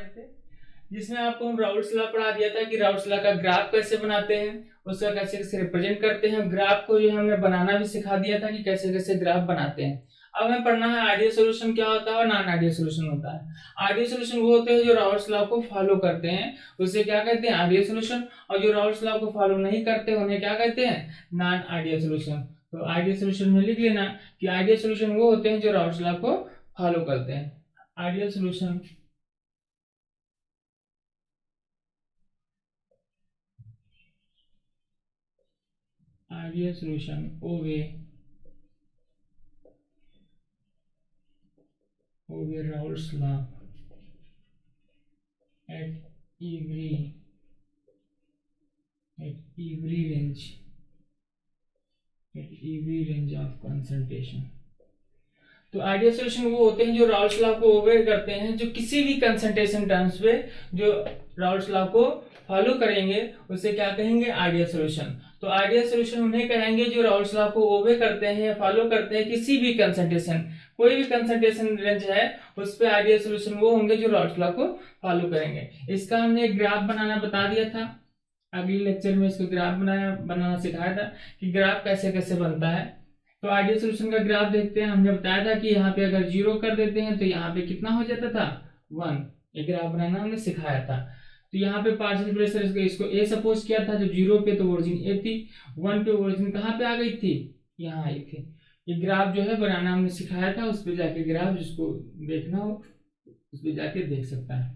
रहे थे, जिसमें आपको हम राउल्ट्स लॉ पढ़ा दिया था कि राउल्ट्स लॉ का ग्राफ कैसे बनाते हैं, उसका कैसे कैसे रिप्रेजेंट करते हैं। ग्राफ को जो हमने बनाना भी सिखा दिया था कि कैसे कैसे ग्राफ बनाते हैं। अब हमें पढ़ना है आइडियल सॉल्यूशन क्या होता है और नॉन आइडियल सॉल्यूशन होता है। आइडियल सॉल्यूशन वो होते हैं जो राउल्ट्स लॉ को फॉलो करते हैं, उसे क्या कहते हैं, आइडियल सॉल्यूशन। और जो राउल्ट्स लॉ को फॉलो नहीं करते उन्हें क्या कहते हैं, नॉन आइडियल सॉल्यूशन। तो आइडियल सॉल्यूशन में लिख लेना कि आइडियल सॉल्यूशन वो होते हैं जो राउल्ट्स लॉ को फॉलो करते हैं। Ideal solution obey Raoult's law at every range of concentration। तो आइडियल सॉल्यूशन वो होते हैं जो राउल्ट्स लॉ को ओबे करते हैं, जो किसी भी कंसंट्रेशन टर्म्स पे जो राउल्ट्स लॉ को फॉलो करेंगे उसे क्या कहेंगे, आइडियल सॉल्यूशन। तो आइडियल सॉल्यूशन उन्हें कहेंगे जो राउल्ट्स लॉ को ओबे करते हैं या फॉलो करते हैं किसी भी कंसंट्रेशन, कोई भी कंसंट्रेशन रेंज है उस पे आइडियल सॉल्यूशन वो होंगे जो राउल्ट्स लॉ को फॉलो करेंगे। इसका हमने एक ग्राफ बनाना बता दिया था, अगले लेक्चर में इसको ग्राफ बनाना सिखाया था कि ग्राफ कैसे कैसे बनता है। तो आइडियल सॉल्यूशन का ग्राफ देखते हैं। हमने बताया था कि यहाँ पे अगर 0 कर देते हैं तो यहाँ पे कितना हो जाता था, 1। ये ग्राफ बनाना हमने सिखाया था। तो यहाँ पे पार्शियल प्रेशर इसको ए सपोज किया था, जब 0 पे तो ओरिजिन ए थी, 1 पे ओरिजिन कहाँ पे आ गई थी, यहाँ आई थी। ये ग्राफ जो है बनाना हमने सिखाया था, उस पर जाके ग्राफ जिसको देखना हो उस पर जाके देख सकता है।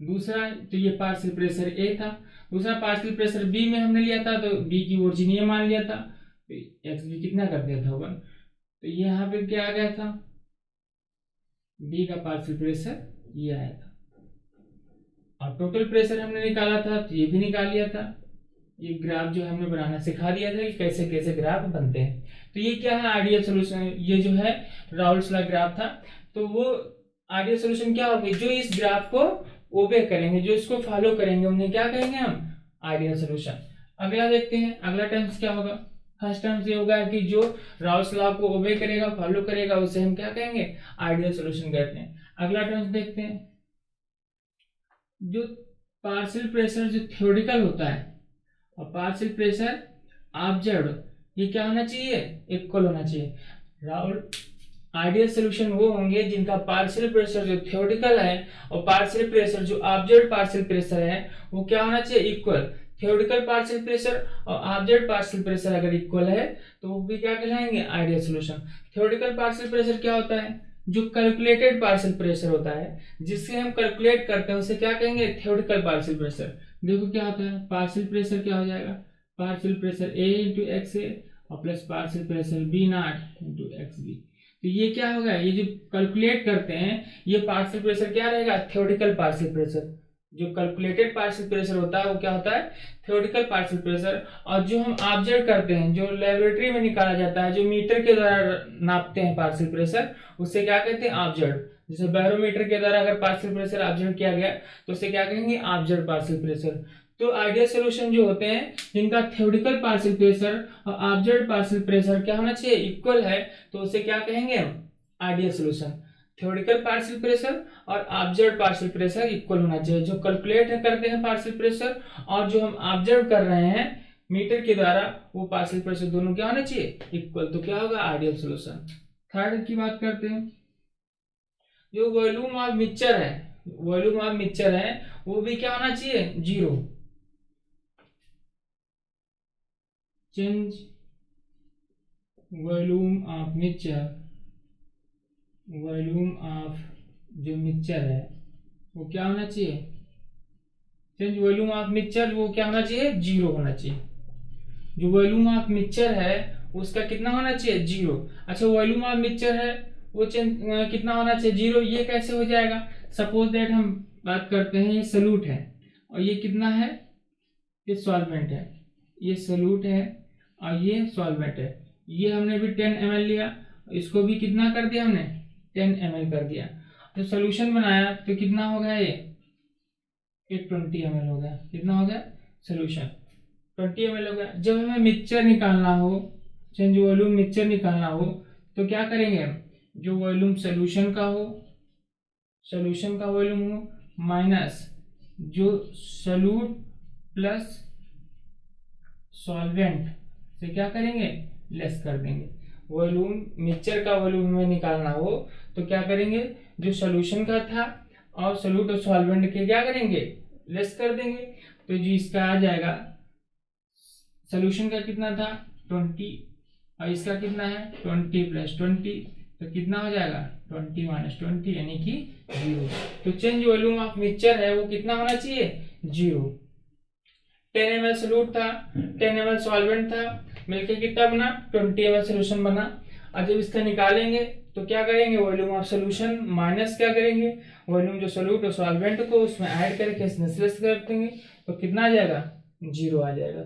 दूसरा तो ये पार्शियल प्रेशर ए था, दूसरा पार्शियल प्रेशर बी में हमने लिया था, तो बी की ओरिजिन ये मान लिया था, तो एक्स भी कितना कर दिया था 1। तो ये यहाँ पे क्या आ गया था, बी का पार्शियल प्रेशर ये आया था, और टोटल प्रेशर हमने निकाला था तो ये भी निकाल लिया था। ये ग्राफ जो हमने बनाना सिखा दिया था कि कैसे कैसे ग्राफ बनते हैं। तो ये क्या है, आइडियल सॉल्यूशन। ये जो है राउल्ट्स लॉ ग्राफ था। तो वो आइडियल सॉल्यूशन क्या होगी, जो इस ग्राफ को ओबे करेंगे, जो इसको फॉलो करेंगे उन्हें क्या कहेंगे हम, आइडियल सॉल्यूशन। अगला देखते हैं, अगला टर्म्स क्या होगा। फर्स्ट टर्म्स ये होगा कि जो राउल्ट्स लॉ को ओबे करेगा, फॉलो करेगा, उसे हम क्या कहेंगे, आइडियल सॉल्यूशन कहते हैं। अगला टर्म्स देखते हैं, जो पार्शियल प्रेशर जो थ्योरेटिकल होता है और पार्शियल प्रेशर ऑब्जर्व्ड, ये क्या होना चाहिए, इक्वल होना चाहिए। राउल्ट आइडियल सॉल्यूशन वो होंगे जिनका पार्शियल प्रेशर जो थ्योरेटिकल है और पार्शियल प्रेशर जो ऑब्जर्व्ड पार्शियल प्रेशर है वो क्या होना चाहिए, इक्वल। थ्योरेटिकल पार्शियल प्रेशर और ऑब्जर्व्ड पार्शियल प्रेशर अगर इक्वल है तो वो भी क्या कहलाएंगे, ideal solution. Theoretical partial pressure क्या होता है, जो कैलकुलेटेड पार्शियल प्रेशर होता है, जिससे हम कैलकुलेट करते हैं उसे क्या कहेंगे, थ्योरेटिकल पार्शियल प्रेशर। देखो क्या होता है, पार्शियल प्रेशर क्या हो जाएगा, partial pressure A into X A और plus partial pressure B naught into X B. तो ये क्या होगा, ये जो कैलकुलेट करते हैं ये पार्शियल प्रेशर क्या रहेगा, थ्योरेटिकल पार्शियल प्रेशर। जो कैलकुलेटेड पार्शियल प्रेशर होता है वो क्या होता है, थ्योरेटिकल पार्शियल प्रेशर। और जो हम ऑब्जर्व करते हैं, जो लेबोरेटरी में निकाला जाता है, जो मीटर के द्वारा नापते हैं पार्शियल प्रेशर, उससे क्या कहते हैं, ऑब्जर्व। जैसे बैरोमीटर के द्वारा अगर पार्शियल प्रेशर ऑब्जर्व किया गया तो उसे क्या कहेंगे, ऑब्जर्व पार्शियल प्रेशर। तो आइडियल सॉल्यूशन जो होते हैं जिनका थ्योरेटिकल पार्शियल प्रेशर और ऑब्जर्व पार्शियल प्रेशर क्या होना चाहिए, इक्वल है, तो उसे क्या कहेंगे हम, ideal solution. Theoretical partial pressure और ऑब्जर्व पार्शियल प्रेशर इक्वल होना चाहिए। जो कैलकुलेट करते हैं पार्शियल प्रेशर और जो हम ऑब्जर्व कर रहे हैं मीटर के द्वारा, वो पार्शियल प्रेशर दोनों क्या होना चाहिए, इक्वल। तो क्या होगा, आइडियल सॉल्यूशन। थर्ड की बात करते हैं, जो वॉल्यूम ऑफ मिक्सचर है, वॉल्यूम ऑफ मिक्सचर है वो भी क्या होना चाहिए, 0। Change volume of mixture, volume of जो मिक्सचर है वो क्या होना चाहिए, चेंज वॉल्यूम ऑफ मिक्सचर वो क्या होना चाहिए, 0 होना चाहिए। जो वॉल्यूम ऑफ मिक्सचर है उसका कितना होना चाहिए, 0। अच्छा, वॉल्यूम ऑफ मिक्सचर है वो कितना होना चाहिए, 0। ये कैसे हो जाएगा, सपोज दैट हम बात करते हैं ये सॉल्यूट है और ये कितना है, ये सॉल्वेंट है, ये सॉल्यूट है और ये सॉल्वेंट है। ये हमने भी 10 ml लिया, इसको भी कितना कर दिया हमने, 10 ml कर दिया। तो सोल्यूशन बनाया तो कितना हो गया, ये 20 ml हो गया। कितना हो गया, सोल्यूशन 20 ml हो गया। जब हमें मिक्सचर निकालना हो, चेंज वॉल्यूम मिक्सचर निकालना हो तो क्या करेंगे हम, जो वॉल्यूम सोल्यूशन का हो, सोल्यूशन का वॉल्यूम हो माइनस जो सॉल्यूट प्लस सॉल्वेंट से क्या करेंगे, लेस कर देंगे। वॉल्यूम, मिक्सचर का वॉल्यूम हमें निकालना हो तो क्या करेंगे, जो सॉल्यूशन का था और सॉल्यूट और सॉल्वेंट के क्या करेंगे, लेस कर देंगे। तो जी इसका आ जाएगा, सॉल्यूशन का कितना था 20 और इसका कितना है 20 + 20, तो कितना हो जाएगा 20 - 20 यानी कि 0। तो चेंज वॉल्यूम ऑफ मिक्सचर है वो कितना होना चाहिए, 0। 10 ml सॉल्यूट था, 10 ml सॉल्वेंट था, मिलके कितना बना 20 ml सॉल्यूशन बना। और जब इसका निकालेंगे तो क्या करेंगे, वॉल्यूम ऑफ सॉल्यूशन माइनस क्या करेंगे, वॉल्यूम जो सॉल्यूट और सॉल्वेंट को उसमें ऐड करके इसमें लेस कर देंगे, तो कितना आ जाएगा 0 आ जाएगा।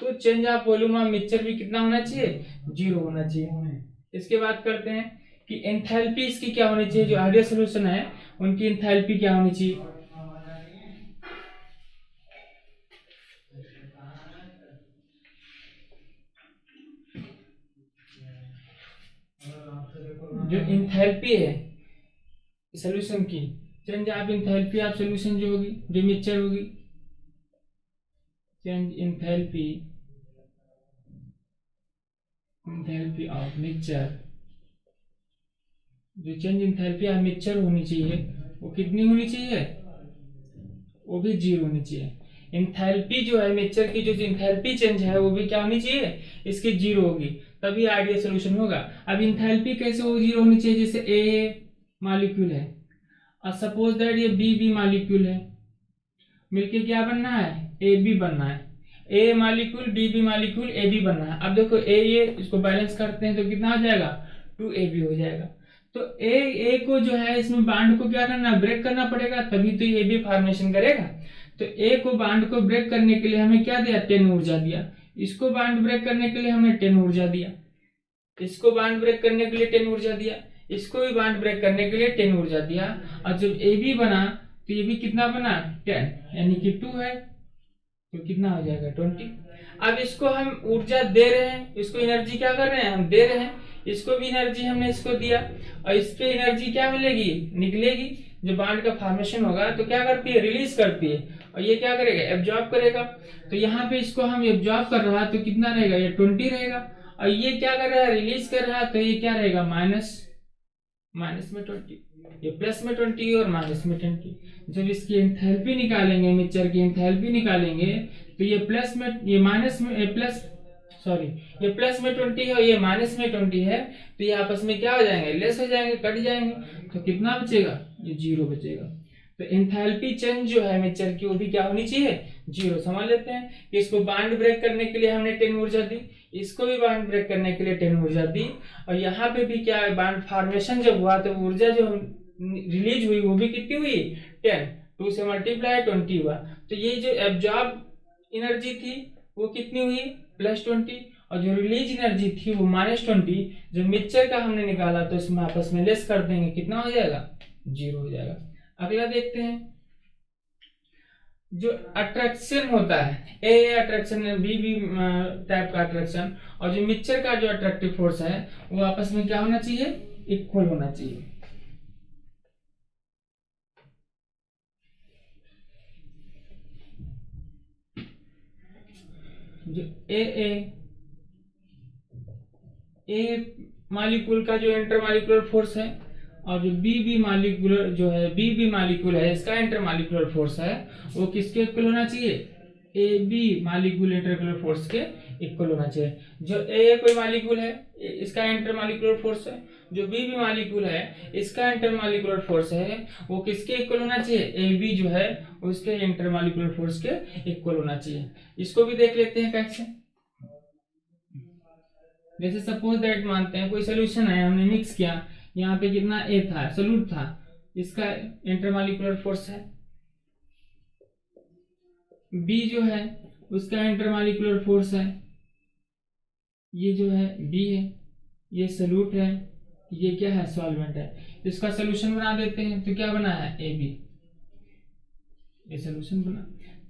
तो change of volume of mixture भी कितना होना चाहिए, 0 होना चाहिए। इसके बाद करते हैं कि एंथैल्पी इसकी क्या होनी चाहिए, जो आइडियल सॉल्यूशन है उनकी एंथैल्पी क्या होनी चाहिए। जो एंथैल्पी है सॉल्यूशन की, change of enthalpy of solution जो होगी, जो मिक्सचर होगी, चेंज एंथैल्पी ऑफ मिक्सचर, जो चेंज एंथैल्पी ऑफ मिक्सचर होनी चाहिए वो कितनी होनी चाहिए, वो भी 0 होनी चाहिए। एंथैल्पी जो है मिक्सचर की, जो एंथैल्पी चेंज है वो भी क्या होनी चाहिए, इसकी 0 होगी, तभी आइडियल सॉल्यूशन होगा। अब एंथैल्पी कैसे वो 0 होनी चाहिए, जैसे ए मॉलिक्यूल है और सपोज दैट ये बी मॉलिक्यूल है, मिलके क्या बनना है, ए बी बनना है। A molecule B molecule A B बनना है। अब देखो ये इसको बैलेंस करते हैं तो कितना हो जाएगा 2AB हो जाएगा। तो ए को जो है इसमें बांड को क्या करना, ब्रेक करना पड़ेगा, तभी तो ये भी फॉर्मेशन करेगा। तो ए को बांड को ब्रेक करने के लिए हमें क्या दिया, 10 ऊर्जा दिया। इसको बांड ब्रेक करने के लिए हमने 10 ऊर्जा दिया, इसको बांड ब्रेक करने के लिए 10 ऊर्जा दिया, इसको भी बांड ब्रेक करने के लिए 10 ऊर्जा दिया। और जब ए बी बना तो ये भी कितना बना 10, यानी कि 2 है, तो कितना हो जाएगा 20। अब इसको हम ऊर्जा दे रहे हैं, इसको एनर्जी क्या कर रहे हैं, हम दे रहे हैं, इसको भी एनर्जी हमने इसको दिया, और इस पे एनर्जी क्या मिलेगी, निकलेगी। जब बांड का फॉर्मेशन होगा तो क्या करती है, रिलीज करती है, और ये क्या करेगा, एब्जॉर्ब करेगा। तो यहाँ पे इसको हम एब्जॉर्ब कर रहा है तो कितना रहेगा, ये 20 रहेगा, और ये क्या कर रहा है, रिलीज कर रहा है, तो ये क्या रहेगा माइनस में 20, ये प्लस में 20 और माइनस में 20। जब इसकी एंथैल्पी निकालेंगे, मिक्सचर की एंथैल्पी निकालेंगे, तो ये प्लस में, ये माइनस में, ये प्लस में 20 है और ये माइनस में 20 है, तो ये आपस में क्या हो जाएंगे, लेस हो जाएंगे, कट जाएंगे, तो कितना बचेगा, ये 0 बचेगा। तो एंथैल्पी चेंज जो है मिक्सचर की वो भी क्या होनी चाहिए, 0। समझ लेते हैं कि इसको बांड ब्रेक करने के लिए हमने 10 ऊर्जा दी, इसको भी बांड ब्रेक करने के लिए 10 ऊर्जा दी, और यहाँ पे भी क्या है, बांड फॉर्मेशन जब हुआ तो ऊर्जा जो रिलीज हुई वो भी कितनी हुई 10, 2 से मल्टीप्लाई 20 हुआ। तो ये जो एब्जॉर्ब एनर्जी थी वो कितनी हुई +20, और जो रिलीज एनर्जी थी वो -20। जो मिक्सचर का हमने निकाला तो इसमें आपस में लेस कर देंगे, कितना हो जाएगा 0 हो जाएगा। अगला देखते हैं, जो अट्रैक्शन होता है, ए अट्रैक्शन, बी टाइप का अट्रैक्शन, और जो मिक्सचर का जो अट्रैक्टिव फोर्स है वो आपस में क्या होना चाहिए, इक्वल होना चाहिए। जो ए मॉलिक्यूल का जो इंटरमॉलिक्यूलर फोर्स है, और जो बी मॉलिक्यूलर जो है, बी मॉलिक्यूल है, इसका इंटरमॉलिक्यूलर फोर्स है, वो किसके इक्वल होना चाहिए, A B molecule intermolecular force के इक्वल होना चाहिए। जो ए कोई मॉलिक्यूल है इसका इंटरमॉलिक्यूलर फोर्स है, जो बी मॉलिक्यूल है इसका इंटरमॉलिक्यूलर फोर्स है, वो किसके इक्वल होना चाहिए, ए बी जो है उसके इंटरमॉलिक्यूलर फोर्स के इक्वल होना चाहिए। इसको भी देख लेते हैं कैसे। जैसे सपोज दैट मानते हैं कोई सोल्यूशन है, हमने मिक्स किया, यहाँ पे कितना ए था, सॉल्यूट था, इसका इंटरमॉलिक्यूलर फोर्स है, बी जो है उसका इंटरमॉलिक्यूलर फोर्स है, ये जो है बी है, ये सॉल्यूट है, ये क्या है सॉल्वेंट है। इसका सोल्यूशन बना देते हैं तो क्या बना है ए बी, ये सोल्यूशन बना।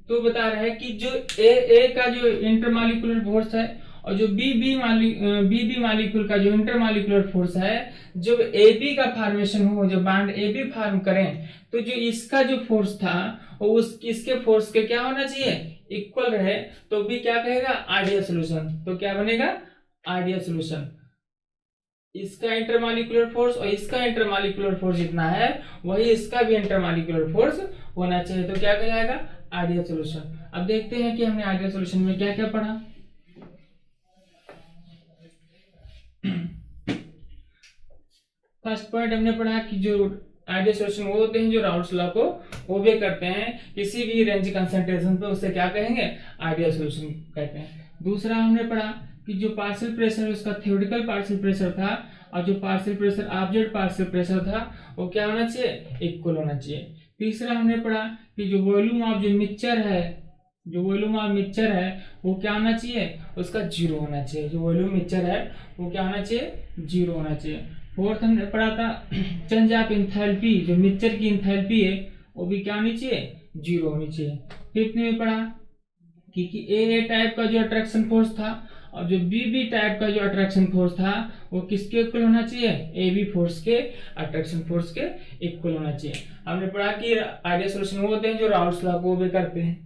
तो बता रहा है कि जो ए का जो इंटरमॉलिक्यूलर फोर्स है और जो बी मॉलिक्यूल का जो इंटरमॉलिक्यूलर फोर्स है, जब AB का फॉर्मेशन हो, जब बॉन्ड AB फॉर्म करें, तो जो इसका जो फोर्स था वो इसके फोर्स के क्या होना चाहिए, इक्वल रहे, तो भी क्या कहेगा, आइडियल सॉल्यूशन। तो क्या बनेगा, आइडियल सॉल्यूशन। इसका इंटरमॉलिक्यूलर फोर्स और इसका इंटरमॉलिक्यूलर फोर्स जितना है वही इसका भी इंटरमॉलिक्यूलर फोर्स होना चाहिए, तो क्या कहलाएगा, आइडियल सॉल्यूशन। अब देखते हैं कि हमने आइडियल सॉल्यूशन में क्या क्या पढ़ा। फर्स्ट पॉइंट हमने पढ़ा कि जो आइडियल सॉल्यूशन वो होते हैं जो राउल्ट्स लॉ को ओबे करते हैं किसी भी रेंज कंसंट्रेशन पे, उसे क्या कहेंगे, आइडियल सॉल्यूशन कहते हैं। दूसरा हमने पढ़ा कि जो पार्शियल प्रेशर उसका थ्योरेटिकल पार्शियल प्रेशर था और जो partial pressure object partial pressure था वो क्या होना चाहिए, इक्वल होना चाहिए। तीसरा हमने पढ़ा कि जो वॉल्यूम ऑफ जो मिक्सचर है, जो वॉल्यूम ऑफ मिक्सचर है वो क्या होना चाहिए, उसका जीरो होना चाहिए। जो वॉल्यूम मिक्सचर है वो क्या होना चाहिए, जीरो होना चाहिए। फोर्थ हमने पढ़ा था चेंज ऑफ एंथैल्पी, जो मिक्सचर की एंथैल्पी है वो भी क्या होनी चाहिए, जीरो होनी चाहिए। फिफ्थ में पढ़ा कि ए टाइप का जो अट्रैक्शन फोर्स था और जो बी टाइप का जो अट्रैक्शन फोर्स था वो किसके इक्वल होना चाहिए, AB फोर्स के अट्रैक्शन फोर्स के इक्वल होना चाहिए। हमने पढ़ा कि आइडियल सॉल्यूशन वो होते हैं जो राउल्ट्स लॉ को ओबे करते हैं।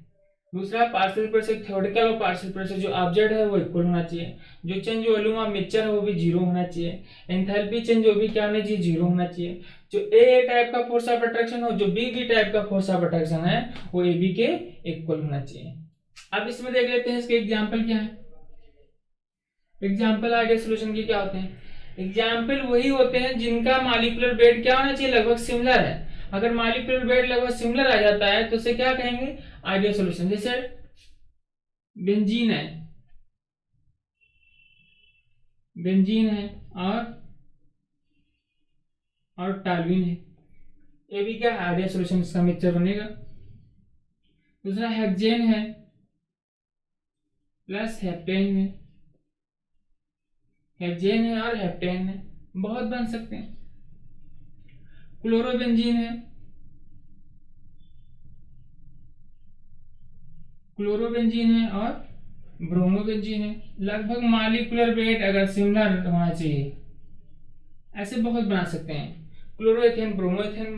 दूसरा पार्शियल प्रेशर थ्योरेटिकल और पार्शियल प्रेशर जो ऑब्जेक्ट है वो इक्वल होना चाहिए। जो चेंज वॉल्यूम ऑफ मिक्सचर है वो भी जीरो होना चाहिए। एंथैल्पी चेंज वो भी क्या होना चाहिए, जीरो होना चाहिए। जो ए टाइप का फोर्स ऑफ अट्रैक्शन हो, जो बी टाइप का फोर्स ऑफ अट्रैक्शन है वो AB के इक्वल होना चाहिए। अब इसमें देख लेते हैं इसके एग्जाम्पल क्या है। एग्जाम्पल आइडियल सॉल्यूशन के क्या होते हैं, एग्जाम्पल वही होते हैं जिनका मॉलिक्यूलर वेट क्या होना चाहिए, लगभग सिमिलर है। अगर मॉलिक्यूलर वेट लगभग सिमिलर आ जाता है तो उसे क्या कहेंगे, आइडियल सॉल्यूशन। जैसे बेंजीन है, बेंजीन है और टॉल्यूइन है, ये भी क्या आइडियल सॉल्यूशन, इसका मिक्सचर बनेगा। दूसरा हेक्सेन है प्लस हेप्टेन है, हेक्सेन है और हेप्टेन है, बहुत बन सकते हैं। क्लोरोबेंजीन है, क्लोरोबेंजीन है और ब्रोमोबेंजीन है। लगभग मॉलिक्यूलर वेट अगर सिमिलर होना चाहिए, ऐसे बहुत बना सकते हैं। क्लोरोएथेन, ब्रोमोएथेन,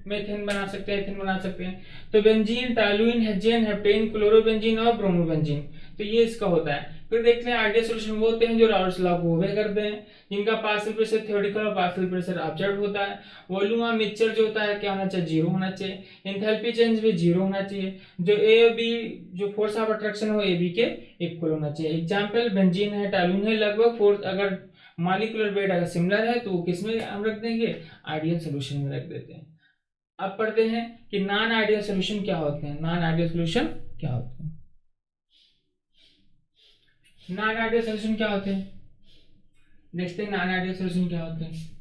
मेथेन बना सकते हैं, एथेन बना सकते हैं। तो benzene, toluene, hexane, heptane, chlorobenzene और ब्रोमोबेंजीन, तो ये इसका होता है। फिर देखते हैं आइडियल सॉल्यूशन वो होते हैं जो राउल्ट्स लॉ को ओबे करते हैं, जिनका पार्शियल प्रेशर थ्योरेटिकल और पार्शियल प्रेशर ऑब्जर्व होता है। वॉल्यूम ऑफ मिक्सचर जो होता है क्या होना चाहिए, जीरो होना चाहिए। एंथैल्पी चेंज भी जीरो होना चाहिए। जो ए और बी जो फोर्स ऑफ अट्रैक्शन हो AB के इक्वल होना चाहिए। एग्जाम्पल बेंजीन है, टॉल्यूइन है, लगभग फोर्स अगर मॉलिक्यूलर वेट अगर सिमिलर है तो वो किसमें हम रख देंगे, आइडियल सॉल्यूशन में रख देते हैं। अब पढ़ते हैं कि नॉन आइडियल सॉल्यूशन क्या होते हैं। नॉन आइडियल सॉल्यूशन क्या होते हैं, नॉन आइडियल सॉल्यूशन क्या होते हैं, देखते हैं नॉन आइडियल सॉल्यूशन क्या होते हैं।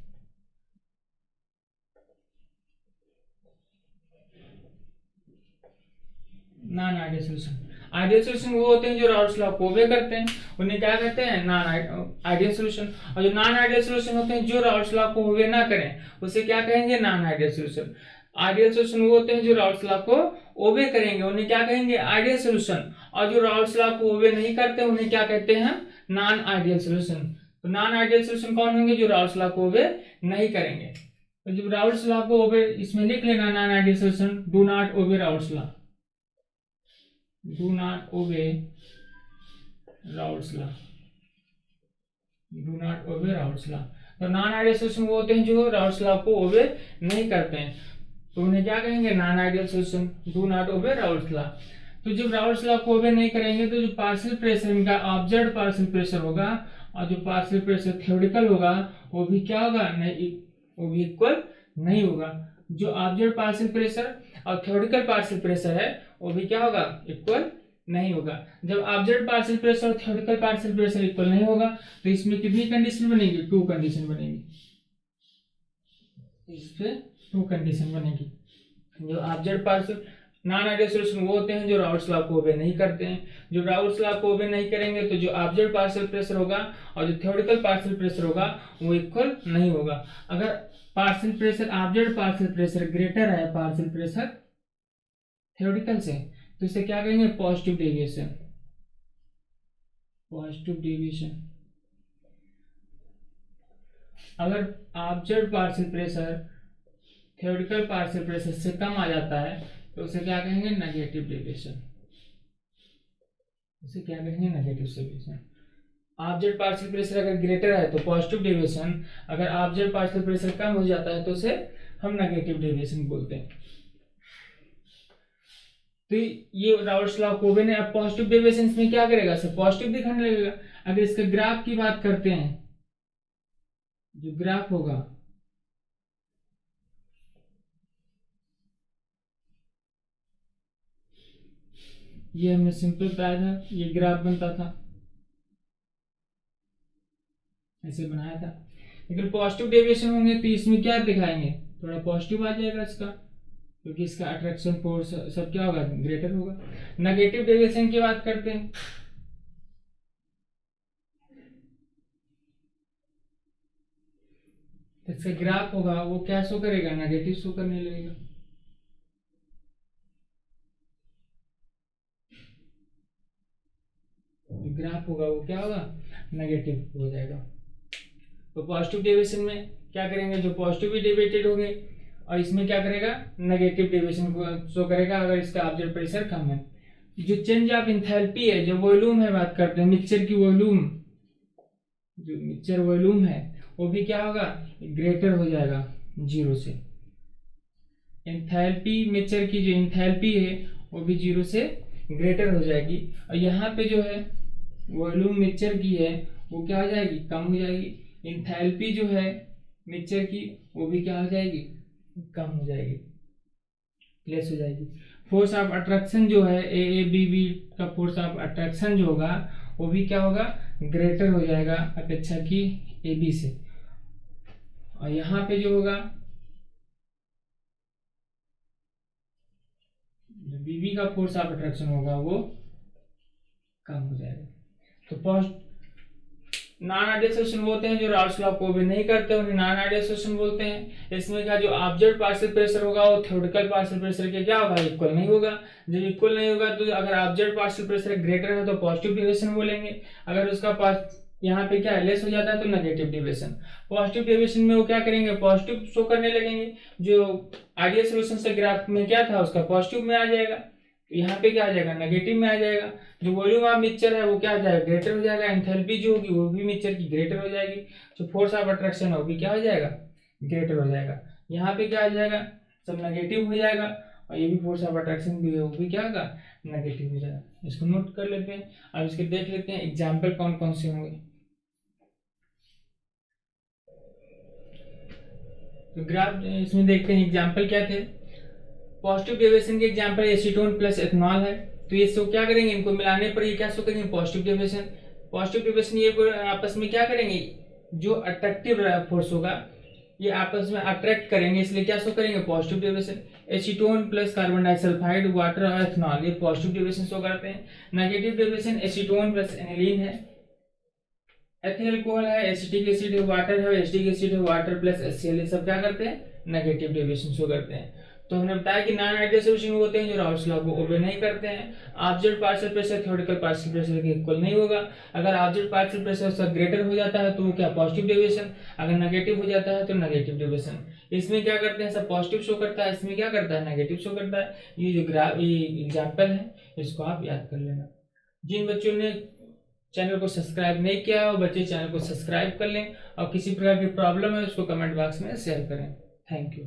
Non ideal solution, ideal solution वो होते हैं जो राउल्ट्स लॉ को ओबे करते हैं, उन्हें क्या कहते हैं, नॉन आइडियल सॉल्यूशन। और जो नॉन आइडियल सॉल्यूशन होते हैं जो राउल्ट्स लॉ को ओबे ना करें उसे क्या कहेंगे, non ideal solution. Ideal solution वो होते हैं जो राउल्ट्स लॉ को ओबे करेंगे, उन्हें क्या कहेंगे, आइडियल सॉल्यूशन। और जो राउल्ट्स लॉ को ओबे नहीं करते उन्हें क्या कहते हैं, नॉन आइडियल सॉल्यूशन। तो नॉन आइडियल सॉल्यूशन कौन होंगे, जो राउल्ट्स लॉ को ओबे नहीं करेंगे। तो जब राउल्ट्स लॉ को ओबे, इसमें लिख लेना non ideal solution, do not obey Raoult's law, do not obey Raoult's law, do not obey Raoult's law। तो नॉन आइडियल सॉल्यूशन वो होते हैं जो राउल्ट्स लॉ को ओबे नहीं करते हैं, तो उन्हें क्या कहेंगे, non ideal solution, do not obey Raoult's law. तो जब राउल्ट्स लॉ को ओबे नहीं करेंगे तो जो पार्शियल प्रेशर इनका ऑब्जर्व्ड पार्शियल प्रेशर होगा और जो पार्शियल प्रेशर थ्योरेटिकल होगा वो भी क्या होगा, नहीं, वो भी इक्वल नहीं होगा। जो ऑब्जर्व्ड पार्शियल प्रेशर और थ्योरेटिकल पार्शियल प्रेशर है वो भी क्या होगा, इक्वल नहीं होगा। जब ऑब्जर्व्ड पार्शियल प्रेशर और थ्योरेटिकल पार्शियल प्रेशर इक्वल नहीं होगा तो इसमें कितनी कंडीशन बनेगी, टू कंडीशन बनेगी, इसपे टू कंडीशन बनेगी। जो observed partial non ideal solution वो होते हैं जो राउल्ट्स लॉ को ओबे नहीं करते हैं। जो राउल्ट्स लॉ को ओबे नहीं करेंगे तो जो ऑब्जर्व्ड पार्शियल प्रेशर होगा और जो थ्योरेटिकल पार्शियल प्रेशर होगा वो इक्वल नहीं होगा। अगर partial pressure, observed partial pressure greater है पार्शियल प्रेशर थ्योरेटिकल से तो इसे क्या कहेंगे, पॉजिटिव डेविएशन। Positive deviation. अगर observe partial pressure theoretical partial pressure से कम आ जाता है तो उसे क्या कहेंगे, नेगेटिव डेविएशन। उसे क्या कहेंगे, negative deviation. Observe partial pressure अगर ग्रेटर है तो पॉजिटिव डेविएशन, अगर ऑब्जर्व पार्शियल प्रेशर कम हो जाता है तो उसे हम नेगेटिव डेविएशन बोलते हैं। तो ये राउल्ट्स लॉ कोवे ने अब पॉजिटिव डेविएशन में क्या करेगा, सब पॉजिटिव दिखाने लगेगा। अगर इसका ग्राफ की बात करते हैं, जो ग्राफ होगा ये हमने सिंपल बताया था, ये ग्राफ बनता था, ऐसे बनाया था। लेकिन पॉजिटिव डेविएशन होंगे तो इसमें क्या दिखाएंगे, थोड़ा पॉजिटिव आ जाएगा इसका, क्योंकि इसका अट्रैक्शन फोर्स सब क्या होगा, ग्रेटर होगा। नेगेटिव डेविएशन की बात करते हैं, इसका ग्राफ होगा वो क्या शो करेगा, नेगेटिव शो करने लगेगा। ग्राफ होगा वो क्या होगा, नेगेटिव हो जाएगा। तो पॉजिटिव डेविएशन में क्या करेंगे, जो पॉजिटिवली डेविएटेड होंगे, और इसमें क्या करेगा, नेगेटिव डेविएशन को शो करेगा अगर इसका ऑब्जर्व प्रेशर कम है। जो चेंज ऑफ एंथैल्पी है, जो वॉल्यूम है, बात करते हैं मिक्सचर की वॉल्यूम, जो मिक्सचर वॉल्यूम है वो भी क्या होगा, ग्रेटर हो जाएगा जीरो से। एंथैल्पी मिक्सचर की जो एंथैल्पी है वो भी जीरो से ग्रेटर हो जाएगी। और यहाँ पे जो है वॉल्यूम मिक्सचर की है वो क्या हो जाएगी, कम हो जाएगी। एंथैल्पी जो है मिक्सचर की वो भी क्या हो जाएगी, कम हो जाएगी, लेस हो जाएगी। फोर्स ऑफ अट्रैक्शन जो है ए बी बी का फोर्स ऑफ अट्रैक्शन जो होगा वो भी क्या होगा, ग्रेटर हो जाएगा अपेक्षा की ए बी से। और यहाँ पे जो होगा जो बीबी का फोर्स ऑफ अट्रैक्शन होगा वो कम हो जाएगा। तो नॉन आइडियल सॉल्यूशन बोलते हैं जो राउल्ट्स लॉ को भी नहीं करते उन्हें नॉन आइडियल सॉल्यूशन बोलते हैं। इसमें क्या जो ऑब्जर्व पार्शियल प्रेशर होगा वो थ्योरेटिकल पार्शियल प्रेशर के क्या होगा, इक्वल नहीं होगा। जब इक्वल नहीं होगा तो अगर ऑब्जर्व पार्शियल प्रेशर ग्रेटर है तो पॉजिटिव डेविएशन बोलेंगे, अगर उसका पास यहाँ पे क्या लेस हो जाता है तो नेगेटिव डेविएशन। पॉजिटिव डेविएशन में वो क्या करेंगे, पॉजिटिव शो करने लगेंगे। जो आइडियल सॉल्यूशन से ग्राफ में क्या था उसका पॉजिटिव में आ जाएगा, तो यहाँ पे क्या आ जाएगा, नेगेटिव में आ जाएगा। जो वॉल्यूम ऑफ मिक्सचर है वो क्या आ जाएगा, ग्रेटर हो जाएगा। एंथैल्पी जो होगी वो भी मिक्सचर की ग्रेटर हो जाएगी। जो फोर्स ऑफ अट्रैक्शन है वो भी क्या हो जाएगा, ग्रेटर हो जाएगा। यहाँ पे क्या आ जाएगा, सब नेगेटिव हो जाएगा। और ये भी फोर्स ऑफ अट्रैक्शन भी है वो भी क्या होगा, नेगेटिव हो जाएगा। इसको नोट कर लेते हैं। अब इसके देख लेते हैं एग्जाम्पल कौन कौन से होंगे। तो ग्राफ इसमें देखते हैं एग्जाम्पल क्या थे। पॉजिटिव डेविएशन के एग्जांपल एसीटोन प्लस एथनॉल है। तो ये शो क्या करेंगे, इनको मिलाने पर ये क्या शो करेंगे, पॉजिटिव डेविएशन। पॉजिटिव डेविएशन ये आपस में क्या करेंगे, जो अट्रैक्टिव फोर्स होगा ये आपस में अट्रैक्ट करेंगे, इसलिए क्या शो करेंगे, positive deviation. Acetone plus carbon disulphide water और एथनॉल ये पॉजिटिव डेविएशन शो करते हैं। Negative deviation acetone plus aniline है, एथिल अल्कोहल है, एसिटिक एसिड है, वाटर है, एसिटिक एसिड है, वाटर प्लस HCl ये सब क्या करते हैं, नेगेटिव डेविएशन शो करते हैं। तो हमने बताया कि नॉन आइडियल सॉल्यूशन होते हैं जो राउल्ट्स लॉ को ओबे नहीं करते हैं। Observe partial pressure theoretical partial pressure के इक्वल नहीं होगा। अगर ऑब्जर्व पार्शियल प्रेशर से ग्रेटर हो जाता है तो वो क्या, पॉजिटिव डेविएशन। अगर नेगेटिव हो जाता है तो नेगेटिव डेविएशन। इसमें क्या करते हैं, सब पॉजिटिव शो करता है, इसमें क्या करता है, नेगेटिव शो करता है। ये जो ग्राफ ये एग्जाम्पल है इसको आप याद कर लेना। जिन बच्चों ने चैनल को सब्सक्राइब नहीं किया है वो बच्चे चैनल को सब्सक्राइब कर लें, और किसी प्रकार की प्रॉब्लम है उसको कमेंट बॉक्स में शेयर करें। Thank you.